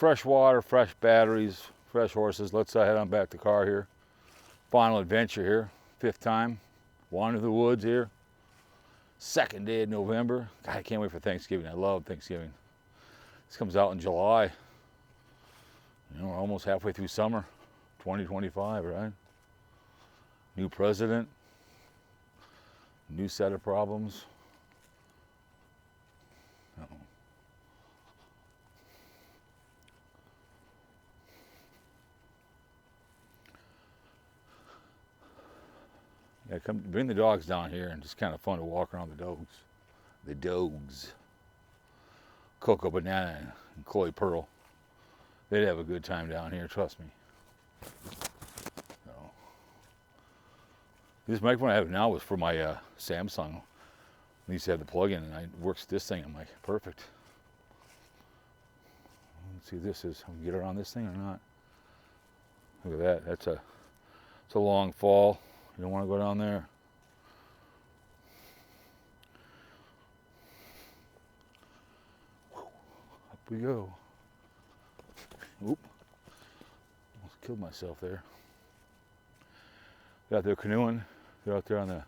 fresh water, fresh batteries, fresh horses. Let's head on back to the car here. Final adventure here, 5th time. Wander the woods here. 2nd day of November. God, I can't wait for Thanksgiving. I love Thanksgiving. This comes out in July. You know, we're almost halfway through summer, 2025, right? New president, new set of problems. Yeah, come bring the dogs down here, and just kind of fun to walk around the dogs. The dogs. Coco Banana and Chloe Pearl. They'd have a good time down here, trust me. So, this microphone I have now was for my Samsung. I used to have the plug-in, and it works this thing. I'm like, perfect. Let's see if this is. Can we get around this thing or not? Look at that. It's a long fall. You don't want to go down there. Up we go. Oop. Almost killed myself there. They're out there canoeing. They're out there on the,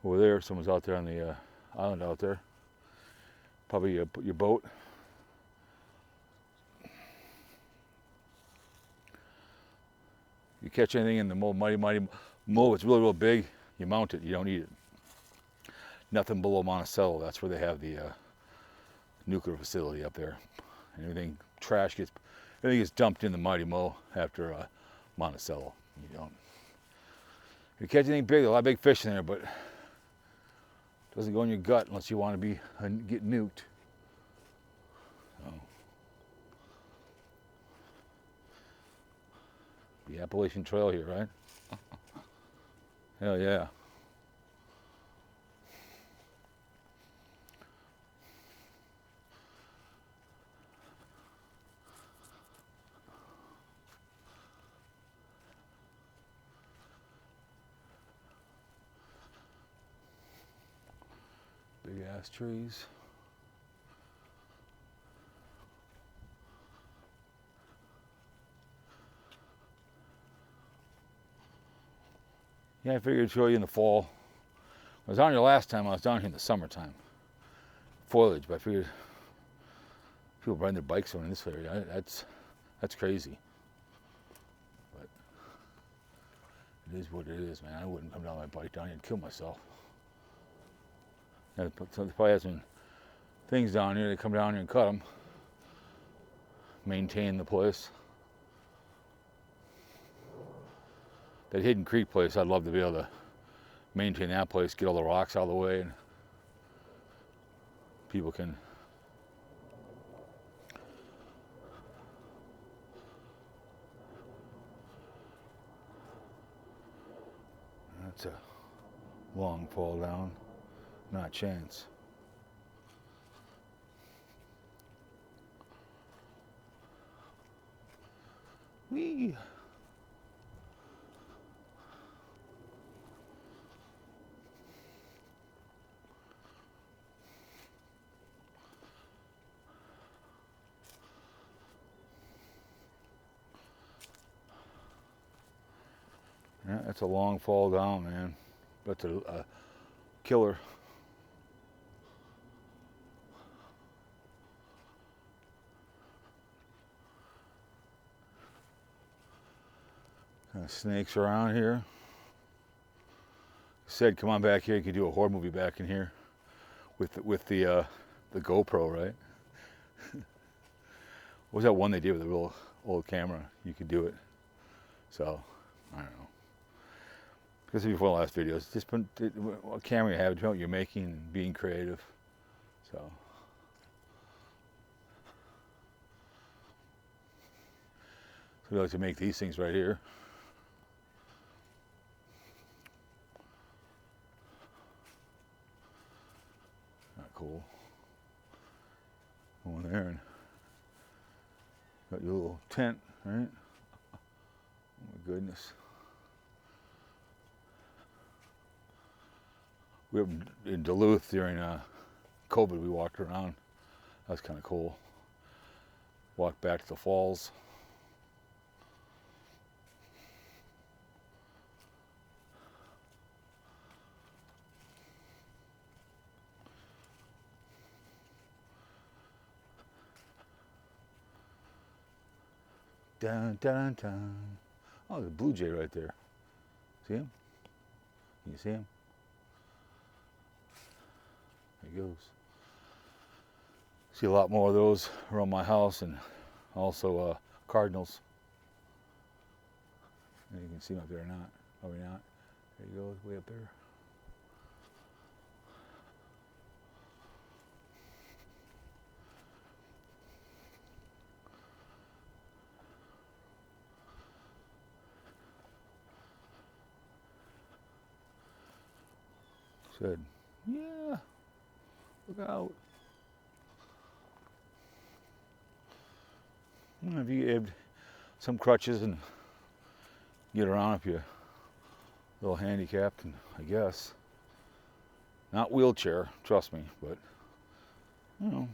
over there. Someone's out there on the island out there. Probably your boat. You catch anything in the mighty Mo, it's real big, you mount it, you don't eat it. Nothing below Monticello, that's where they have the nuclear facility up there. Anything gets dumped in the Mighty Mo after Monticello. You don't. If you catch anything big, there's a lot of big fish in there, but it doesn't go in your gut unless you want to get nuked. So. The Appalachian Trail here, right? Hell yeah. Big ass trees. Yeah, I figured I'd show you in the fall. I was down here last time, I was down here in the summertime. Foliage, but I figured people riding their bikes around in this area, that's crazy. But it is what it is, man. I wouldn't come down my bike down here and kill myself. And there probably has some things down here, they come down here and cut them. Maintain the place. That Hidden Creek place, I'd love to be able to maintain that place, get all the rocks out of the way, and people can that's a long fall down, not a chance. Whee! Yeah, that's a long fall down, man. That's a killer. Kind of snakes around here. Said, come on back here. You could do a horror movie back in here with the GoPro, right? What was that one they did with a real old camera? You could do it. So I don't know. This is before the last videos. Just put what camera you have, what you're making, and being creative. So. We like to make these things right here. Not cool. Go in there and got your little tent, right? Oh my goodness. We were in Duluth during COVID. We walked around. That was kind of cool. Walk back to the falls. Dun, dun, dun. Oh, there's a blue jay right there. See him? Can you see him? There he goes. See a lot more of those around my house, and also cardinals. And you can see him up there or not. Probably not. There he goes, way up there. Said, yeah, look out. If you have some crutches and get around, if you're a little handicapped, and I guess. Not wheelchair, trust me, but, you know.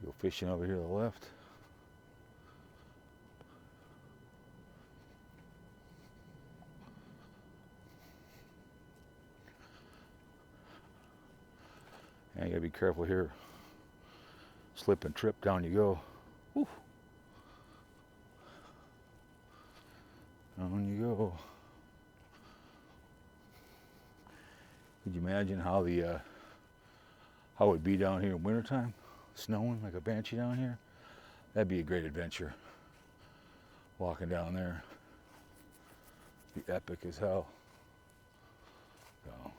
Go fishing over here to the left. And you gotta be careful here. Slip and trip, down you go. Whew. Down you go. Could you imagine how how it would be down here in wintertime? Snowing like a banshee down here? That'd be a great adventure. Walking down there. Be epic as hell. So,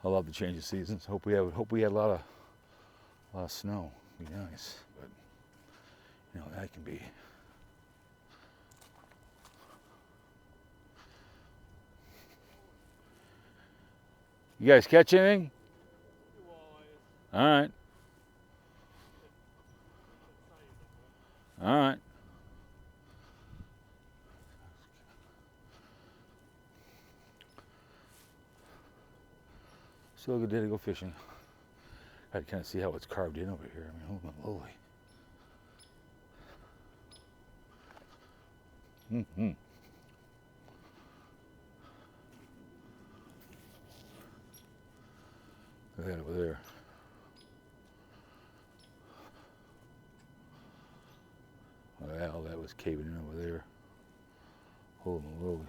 I love the change of seasons. Hope we had a lot of snow. Be nice, but you know that can be. You guys catch anything? All right. All right. Still a good day to go fishing. I kind of see how it's carved in over here. I mean, holy moly. Mm-hmm. Look at that over there. Well, that was caving in over there. Holy moly.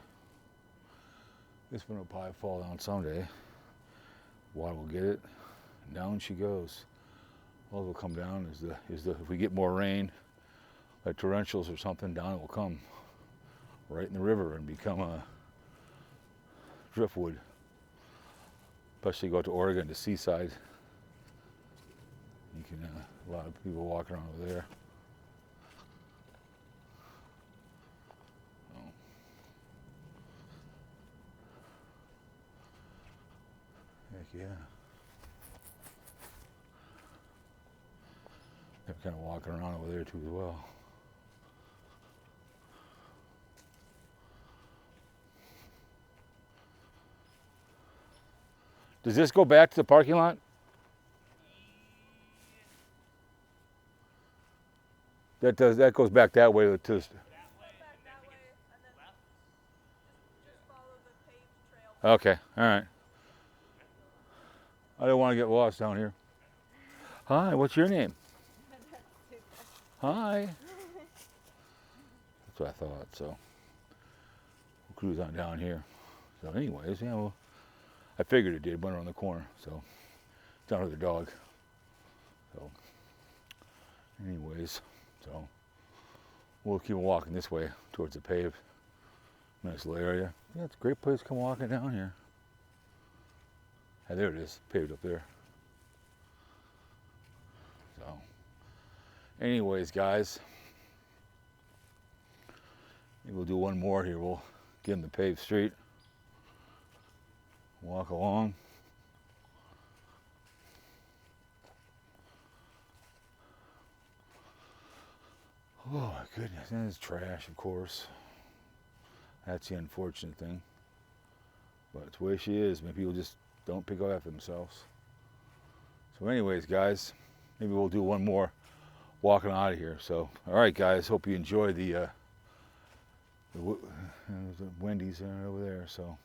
This one will probably fall down someday. Water will get it, and down she goes. All will come down is the if we get more rain, like torrentials or something, down it will come right in the river and become a driftwood. Especially go to Oregon, to Seaside. You can a lot of people walking around over there. Oh. Heck yeah. They're kind of walking around over there too as well. Does this go back to the parking lot? That does. That goes back that way to. Back that way, and then just follow the paved trail. Okay. All right. I don't want to get lost down here. Hi. What's your name? Hi. That's what I thought. So we'll cruise on down here. So, anyways, yeah. Well, I figured it did. Went around the corner. So down to the dog. So, anyways. So we'll keep walking this way towards the paved Nice little area. Yeah, it's a great place to come walking down here. Hey, there it is, paved up there. So, anyways, guys, maybe we'll do one more here. We'll get in the paved street, walk along. Oh my goodness, and it's trash, of course. That's the unfortunate thing. But it's the way she is. Maybe people just don't pick up after themselves. So anyways, guys, maybe we'll do one more walking out of here. So, all right, guys, hope you enjoy the Wendy's over there. So,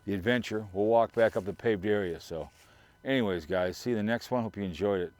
the adventure. We'll walk back up the paved area. So, anyways, guys, see you in the next one. Hope you enjoyed it.